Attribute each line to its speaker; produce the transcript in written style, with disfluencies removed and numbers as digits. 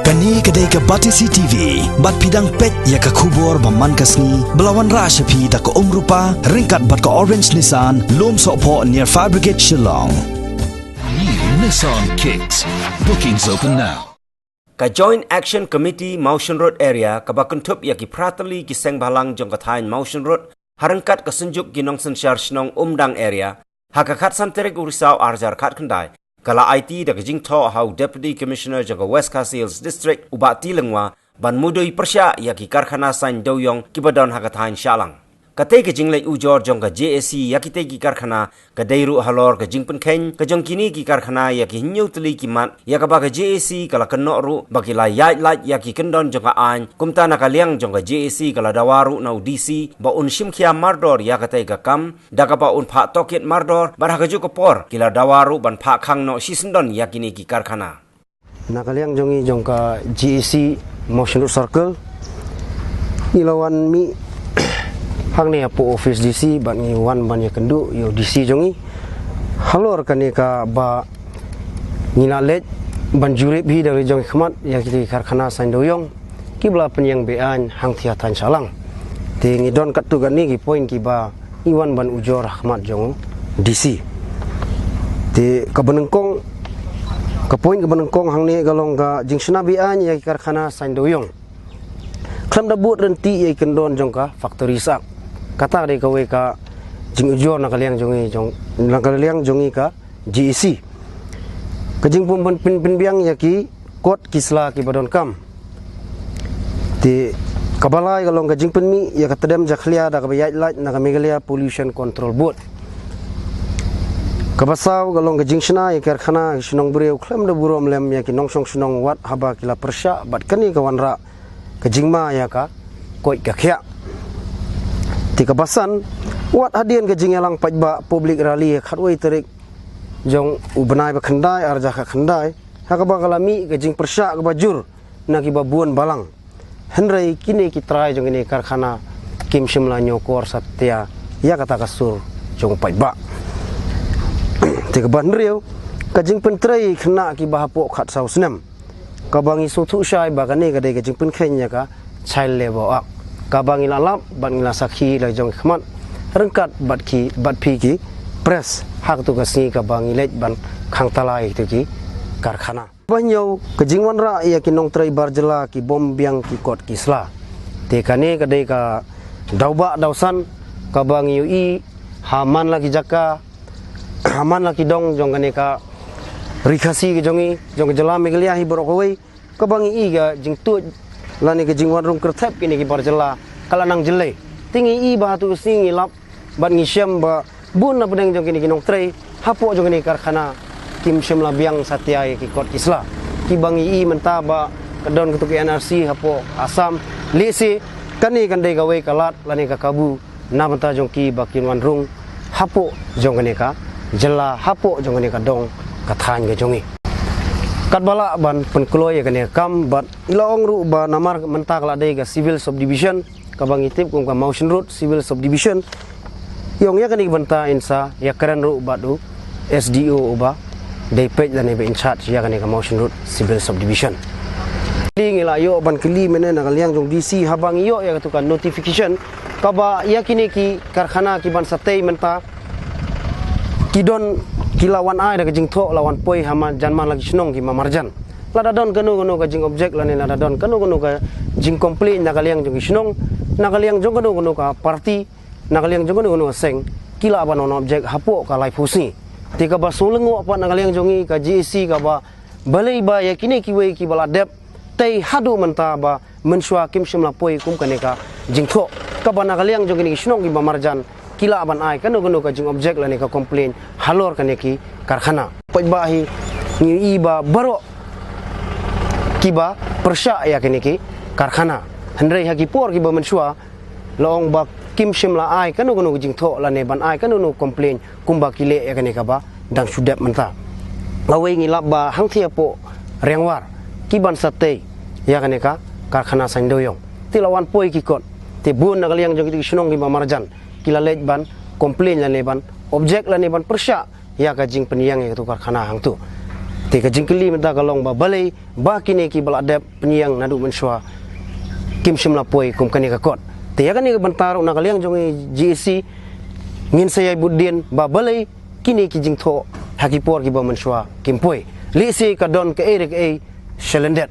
Speaker 1: Kani kedai ke Batisi TV, bat pidang pet ya ke kubur baman kasni, belawan rashapi da ke rupa, ringkat bat ke Orange Nissan, lom sokpo near Fire Brigade Shillong.
Speaker 2: New Nissan Kicks. Bookings open now.
Speaker 3: Ka Joint Action Committee Motion Road area ka bakuntup ya ki pratali ki seng balang jong kathain Motion Road, harangkat ka senjuk ginong sensyar shnong umdang area, hakakat santerek urisau arjar kat kendai. Kala IT da kajing to hau Deputy Commissioner jaga West Kasils District ubat tilengwa ban mudui persya ya ki karkhana sain doyong ki badon hakatain shalang. Kate kajing lay ujor jong ka JSC ya ki te ki karkhana ka dairu halor kajing penkhen kajong kini ki karkhana ya ki hinyu teli ki mat ya ka ba ka JSC kala kenok ru bagi la yait lat ya ki kendon jong ka ain kumta na kaliang jong ka JSC kala dawaru na DC ba un shimkhia mardor ya ka te ka kam da ka ba un pha tokit mardor bar ha ka ju ka por kila dawaru ban pha khang no sisendon ya kini ki karkhana
Speaker 4: nakaliang jongi jongka GEC Motion Road Circle ilawan mi hang ni apo office DC ban ni wan ban ya kendu yo DC jongi halor kani ka ba ngina let ban jurip hi dari jongi khmat ya ki karkhana sain doyong kibla penyang bean hang thia tan salang ti ngidon kat tu gani ki point ki ba iwan ban ujor khmat jong DC ti ka benengkong ka point ka benengkong hang ni galong ka jingsna bean ya karkhana sain doyong klam da but renti ya kendon jongka factory sak kata de kawe ka jing ujor nakaliang jongi ka GEC kajing pun pin biang ya ki kot kisla ki badon kam ti kabalai galong kajing pin mi ya katadam jakhlia da ka bayat lat na Meghalaya Pollution Control Board kabasau galong kajing shna ya karkhana shnong bureu khlem da burom lem ya ki nongsong shnong wat haba kila persya bat kani ka wanra kajing ma ya ka koi ka khya tika basan wat hadian ke jingelang pajba public rally khatwai terik jong ubenai ba khandai arja ka khandai hakaba kalami ke jing persya ke bajur na ki babuan balang henrei kini ki trai jong ini karkhana kim shimla nyokor satya ya kata kasur jong pajba tika ban riu ke jing pentrai khna ki bahapo khat sau snem kabangi suthu shai ba kani ka dei ke jing pen khenya ka child labor ak kabangi lalap ban ngila sakhi la jong khmat rengkat bat phi ki press hak tu kasni kabangi let ban khang talai tu ki karkhana banyo kejingwan ra ya ki nong trai barjela ki bom biang ki kot kisla te kane ka dei ka dauba dausan kabangi ui haman lagi jaka haman lagi dong jong kane ka rikhasi ki jongi jong jela Meghalaya hi borokoi kabangi i ga jing tu lani ke jingwan rung kerthep kini ki barjela kala nang jele tingi i ba tu singi lap ban ngi syam ba bun na pedeng jong kini ki nong trei hapo jong kini karkhana kim shimla biang satya ki kot isla ki bangi i menta ba kedon ketuk NRC hapo asam lesi kani kandai gawe kalat lani ka kabu na menta jong ki bakin wan rung hapo jong kini ka jela hapo jong kini ka dong kathan ge jongi katbala ban penkloy kene kam bat ilong ru ba namar mentak la dei ga civil subdivision kabang itip kum ka Motion Road civil subdivision yong ya kani banta insa ya keren ru badu SDO ba dei page dan be in charge ya kani ka Motion Road civil subdivision ngila yo ban kli mena na kaliang jong DC habang yo ya tu kan notification kaba ya kini ki karkhana ki ban satei menta kidon kilawan ai da kajing tho lawan poi hama janman lagi snong ki mamarjan lada don kanu ka jing object lani lada don kanu ka jing complain na kaliang jong snong na kaliang jong kanu ka party na kaliang jong kanu seng kila ba non object hapo ka lai pusi tika ba sulengo apa na kaliang jongi ka GEC ka ba balai ba ya kini ki we ki bala dep tai hadu menta ba mensua kim shimla poi kum kane ka jing tho ka ba na kaliang jong ni snong ki mamarjan kila ban ai kanu ka jing object lani ka complain halor kane ki karkhana pajbahi ni iba baro kiba persya ya kane ki karkhana hendrei haki por ki ba mensua long ba kim shimla ai kanu jing tho lani ban ai kanu complain kumba kile ya kane ka ba dang sudap menta lawe ngi labba hang thia po rengwar kiban sate ya kane ka karkhana sandoyong tilawan poi ki kot te bun na kaliang jong ki sunong ki mamarjan kila lej ban komplain la ban objek la ban persya ya ka jing peniang ya tu karkhana hang tu Ti ka jingkeli menta kalong ba balai ba kini ki baladep penyang nadu mensua kim shimla poi kum kani ka kot. Ti ya kani ka bantar na kaliang jong GC ngin saya budin ba balai kini ki jingtho hakipor ki ba mensua kim poi. Li si ka don ka e shalendet